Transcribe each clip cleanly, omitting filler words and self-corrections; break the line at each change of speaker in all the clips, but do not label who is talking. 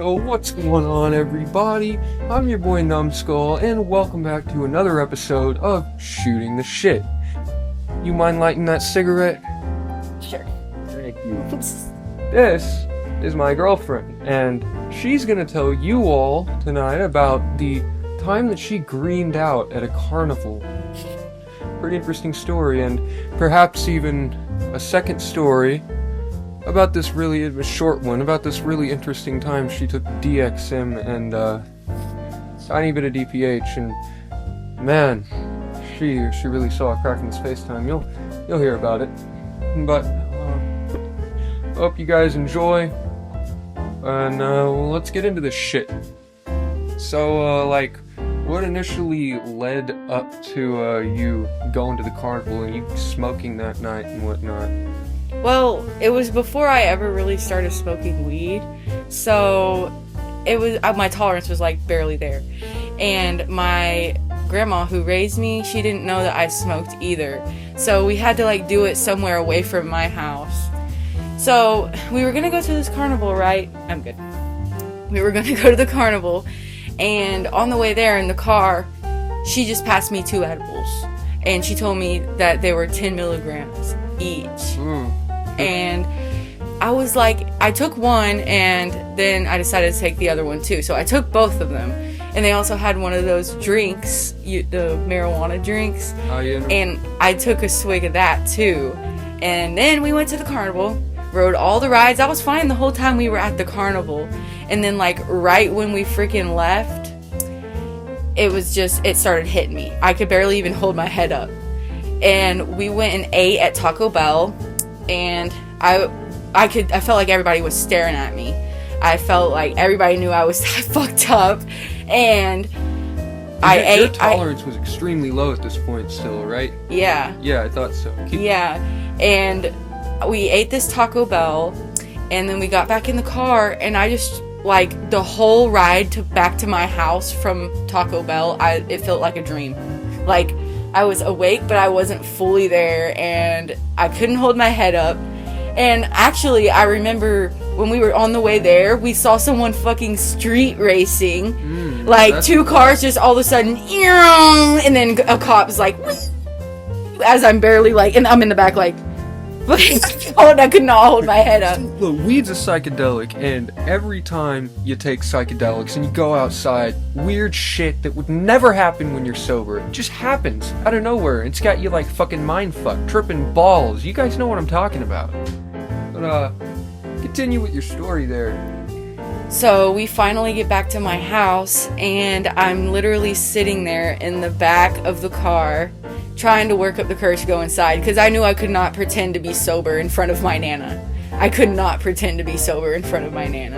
Yo, what's going on, everybody? I'm your boy Numbskull, and welcome back to another episode of Shooting the Shit. You mind lighting that cigarette?
Sure.
Thank you. This is my girlfriend, and she's gonna tell you all tonight about the time that she greened out at a carnival. Pretty interesting story, and perhaps even a second story about this really, a short one, about this really interesting time she took DXM and tiny bit of DPH, and man, she really saw a crack in the space-time. You'll hear about it. But hope you guys enjoy, and let's get into this shit. So what initially led up to you going to the carnival and you smoking that night and whatnot?
Well, it was before I ever really started smoking weed, so it was my tolerance was like barely there. And my grandma who raised me, she didn't know that I smoked either. So we had to like do it somewhere away from my house. So we were gonna go to this carnival, right? I'm good. We were gonna go to the carnival, and on the way there in the car, she just passed me 2 edibles. And she told me that they were 10 milligrams each. And I was like, I took one, and then I decided to take the other one too. So I took both of them. And they also had one of those drinks, the marijuana drinks.
Oh, yeah.
And I took a swig of that too. And then we went to the carnival, rode all the rides. I was fine the whole time we were at the carnival. And then like right when we freaking left, it started hitting me. I could barely even hold my head up. And we went and ate at Taco Bell, and I felt like everybody was staring at me. I felt like everybody knew I was fucked up, and
Your tolerance was extremely low at this point still, right?
Yeah.
Yeah, I thought so.
And we ate this Taco Bell, and then we got back in the car, and I just, like, the whole ride back to my house from Taco Bell, it felt like a dream. Like, I was awake, but I wasn't fully there, and I couldn't hold my head up. And actually, I remember when we were on the way there, we saw someone fucking street racing. Like, 2 cars just all of a sudden, and then a cop's like, as I'm barely like, and I'm in the back like, I could not hold my head up.
Look, weed's a psychedelic, and every time you take psychedelics and you go outside, weird shit that would never happen when you're sober, it just happens out of nowhere. It's got you like fucking mind fucked, tripping balls. You guys know what I'm talking about. But continue with your story there.
So we finally get back to my house, and I'm literally sitting there in the back of the car trying to work up the courage to go inside, because I knew I could not pretend to be sober in front of my Nana. I could not pretend to be sober in front of my Nana.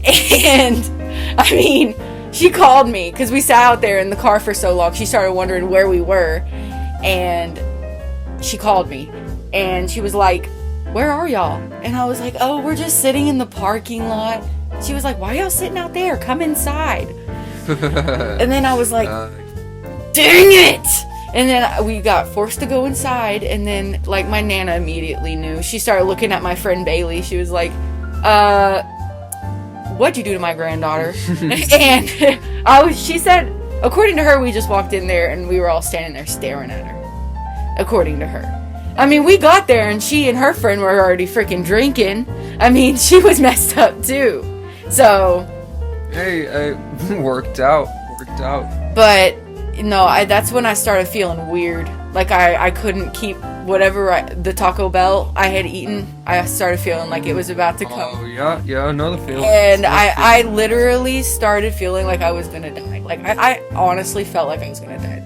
And, I mean, she called me, because we sat out there in the car for so long, she started wondering where we were, and she called me, and she was like, "Where are y'all?" And I was like, "Oh, we're just sitting in the parking lot." She was like, "Why are y'all sitting out there? Come inside." And then I was like, "Dang it!" And then we got forced to go inside, and then, like, my Nana immediately knew. She started looking at my friend Bailey. She was like, "What'd you do to my granddaughter?" And she said, according to her, we just walked in there, and we were all standing there staring at her. According to her. I mean, we got there, and she and her friend were already freaking drinking. I mean, she was messed up, too. So...
Hey, worked out.
But... No, that's when I started feeling weird. Like, I couldn't keep whatever the Taco Bell I had eaten. I started feeling like it was about to come.
Oh, yeah, I know the feeling.
And I literally started feeling like I was gonna die. Like, I honestly felt like I was gonna die.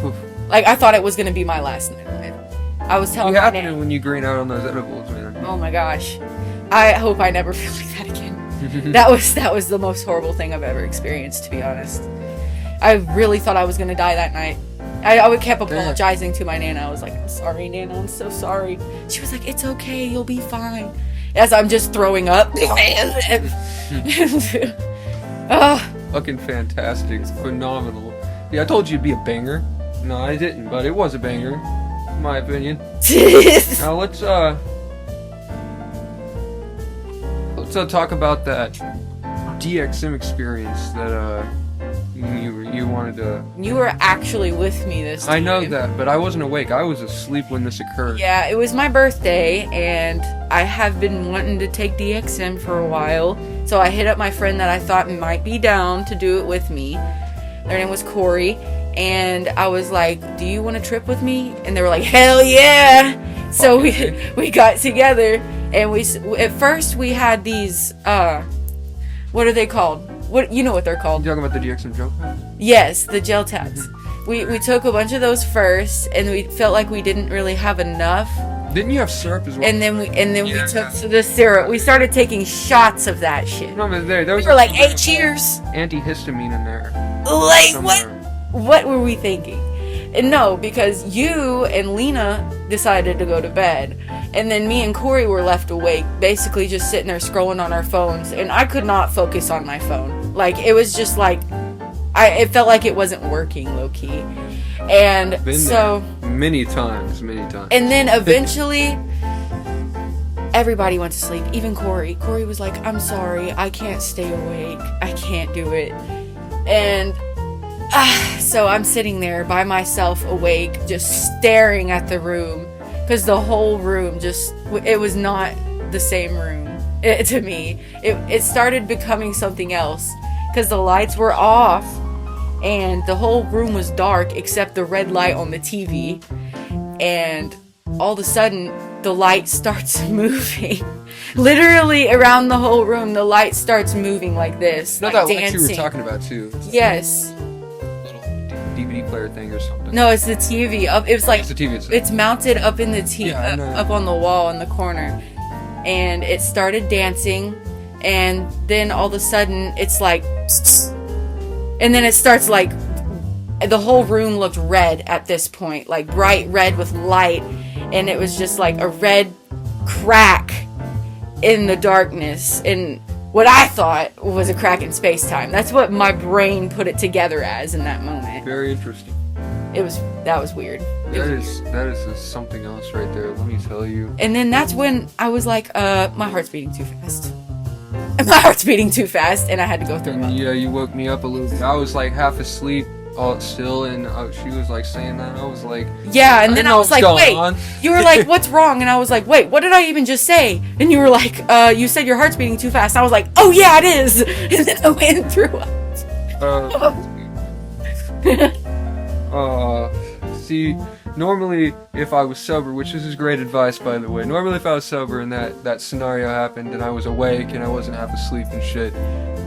Oof.
Like, I thought it was gonna be my last night alive. I was telling
you
my
happened when you green out on those edibles, man.
Oh my gosh. I hope I never feel like that again. That was the most horrible thing I've ever experienced, to be honest. I really thought I was gonna die that night. I kept apologizing to my Nana. I was like, "I'm sorry, Nana, I'm so sorry." She was like, "It's okay, you'll be fine." As I'm just throwing up.
Fucking fantastic. It's phenomenal. Yeah, I told you it'd be a banger. No, I didn't, but it was a banger, in my opinion. Now let's talk about that DXM experience that you wanted to.
You were actually with me this time.
I know that, but I wasn't awake. I was asleep when this occurred.
Yeah, it was my birthday, and I have been wanting to take DXM for a while. So I hit up my friend that I thought might be down to do it with me. Their name was Corey, and I was like, "Do you want to trip with me?" And they were like, "Hell yeah!" So we got together, and at first we had these what are they called? What, you know what they're called?
You talking about the DXM gel tabs?
Yes, the gel tabs. We took a bunch of those first, and we felt like we didn't really have enough.
Didn't you have syrup as well?
And then we took the syrup. We started taking shots of that shit.
No, but there
We
was
were like, "Hey, cheers!"
antihistamine in there.
Like
somewhere.
what were we thinking? And no, because you and Lena decided to go to bed, and then me and Corey were left awake, basically just sitting there scrolling on our phones, and I could not focus on my phone. Like, it was just like, it felt like it wasn't working, low key. And
Been
so
there many times.
and then eventually everybody went to sleep, even Corey. Corey was like, "I'm sorry, I can't stay awake. I can't do it." And so I'm sitting there by myself awake, just staring at the room, because the whole room it was not the same room to me. It started becoming something else, because the lights were off and the whole room was dark except the red light on the TV, and all of a sudden the light starts moving. Literally around the whole room, the light starts moving like this,
Not
like
that
dancing.
light you were talking about too.
Yes.
Little DVD player thing or something.
No, it's the TV. It was like
It's the TV itself.
it's mounted up in the TV,
Yeah, I know.
up on the wall in the corner, and it started dancing, and then all of a sudden it's like, and then it starts like, the whole room looked red at this point, like bright red with light, and it was just like a red crack in the darkness, and what I thought was a crack in space-time. That's what my brain put it together as in that moment.
Very interesting.
That was weird.
That is something else right there. Let me tell you.
And then that's when I was like, my heart's beating too fast. My heart's beating too fast, and I had to go through
And yeah, you woke me up a little bit. I was like half asleep, all still, and she was like saying that. I was like,
Yeah, and then I was like, wait.
on.
You were like, what's wrong? And I was like, wait, what did I even just say? And you were like, you said your heart's beating too fast. And I was like, oh yeah, it is. And then I went and threw up.
See, normally if I was sober, which this is great advice by the way, normally if I was sober and that scenario happened and I was awake and I wasn't half asleep and shit,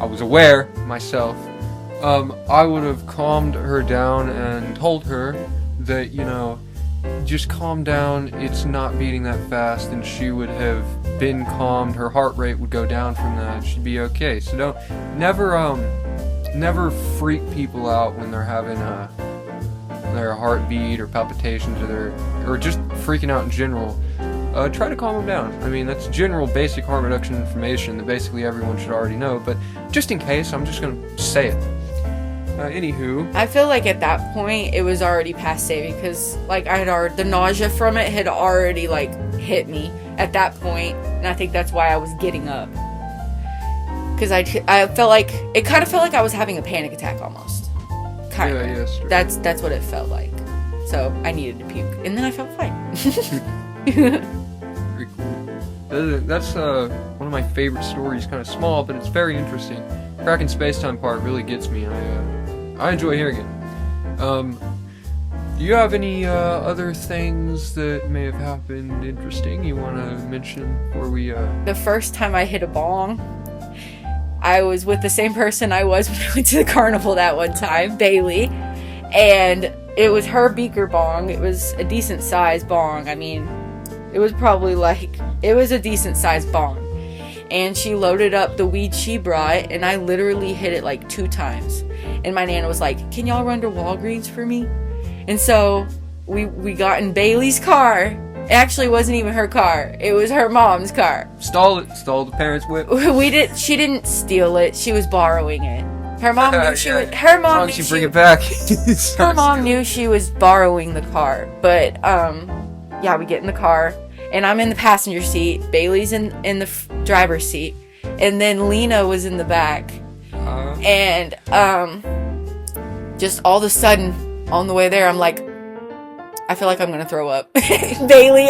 I was aware myself, I would have calmed her down and told her that, just calm down, it's not beating that fast, and she would have been calmed, her heart rate would go down from that, she'd be okay. So never freak people out when they're having their heartbeat or palpitations or just freaking out in general. Try to calm them down. I mean, that's general basic harm reduction information that basically everyone should already know, but just in case, I'm just gonna say it. Anywho.
I feel like at that point, it was already past saving, because, like, the nausea from it had already, like, hit me at that point, and I think that's why I was getting up. Because I felt like, it kind of felt like I was having a panic attack almost. Kind of.
Yes. Sure.
That's what it felt like. So I needed to puke, and then I felt fine.
Very cool. That's one of my favorite stories. Kind of small, but it's very interesting. Cracking space-time part really gets me. I enjoy hearing it. Do you have any other things that may have happened interesting you want to mention before we?
The first time I hit a bong, I was with the same person I was when I went to the carnival that one time, Bailey, and it was her beaker bong. It was a decent sized bong. I mean, it was a decent sized bong. And she loaded up the weed she brought, and I literally hit it like 2 times. And my Nana was like, "Can y'all run to Walgreens for me?" And so we got in Bailey's car. It actually wasn't even her car. It was her mom's car.
Stole the parents' whip.
She didn't steal it. She was borrowing it. Her mom knew she was.
As long as you bring it back.
Her mom knew she was borrowing the car. But yeah, we get in the car, and I'm in the passenger seat. Bailey's in the driver's seat, and then Lena was in the back, And just all of a sudden, on the way there, I'm like, I feel like I'm gonna throw up. Bailey,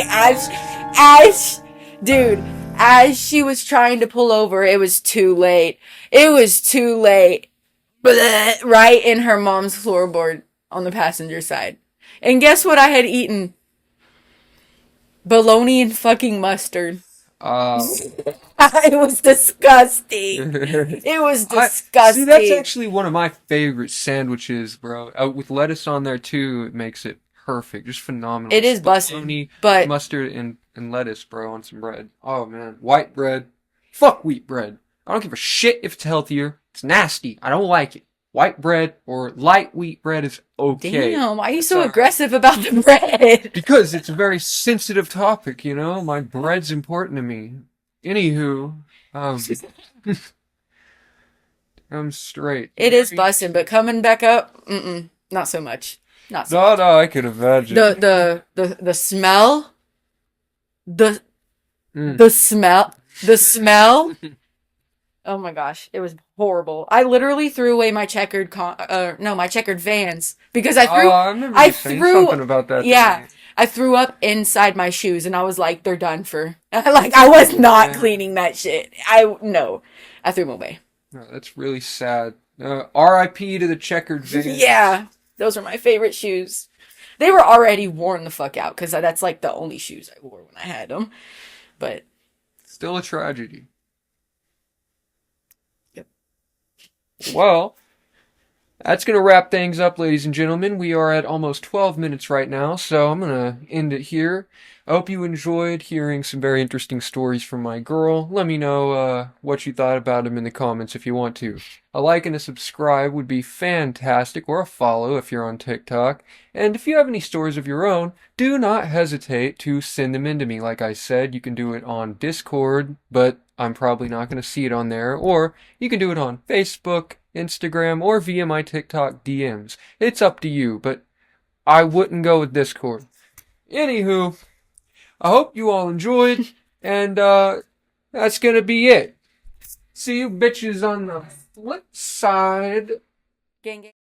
dude, as she was trying to pull over, it was too late. It was too late. Blech, right in her mom's floorboard on the passenger side. And guess what I had eaten? Bologna and fucking mustard. It was disgusting. It was disgusting.
See, that's actually one of my favorite sandwiches, bro. With lettuce on there too, it makes it perfect. Just phenomenal.
It is busting,
bologna,
but
mustard and lettuce, bro, on some bread. Oh man, white bread. Fuck wheat bread. I don't give a shit if it's healthier. It's nasty. I don't like it. White bread or light wheat bread is okay.
Damn, why are you so aggressive about the bread?
Because it's a very sensitive topic, you know? My bread's important to me. Anywho, I'm straight.
It is busting, but coming back up, not so much. Not so much.
No, I could imagine.
The smell, the smell. Oh my gosh, it was horrible. I literally threw away my checkered Vans because I threw
something about that.
Yeah, I threw up inside my shoes and I was like, they're done for. Like I was not cleaning that shit. I threw them away.
No, that's really sad. R.I.P. to the checkered Vans.
Yeah, those are my favorite shoes. They were already worn the fuck out because that's like the only shoes I wore when I had them. But
still a tragedy.
Well, that's going to wrap things up, ladies and gentlemen. We are at almost 12 minutes right now, so I'm going to end it here. I hope you enjoyed hearing some very interesting stories from my girl. Let me know what you thought about them in the comments if you want to. A like and a subscribe would be fantastic, or a follow if you're on TikTok. And if you have any stories of your own, do not hesitate to send them in to me. Like I said, you can do it on Discord, but I'm probably not going to see it on there. Or you can do it on Facebook, Instagram, or via my TikTok DMs. It's up to you, but I wouldn't go with Discord. Anywho, I hope you all enjoyed, and that's going to be it. See you bitches on the flip side.
gang.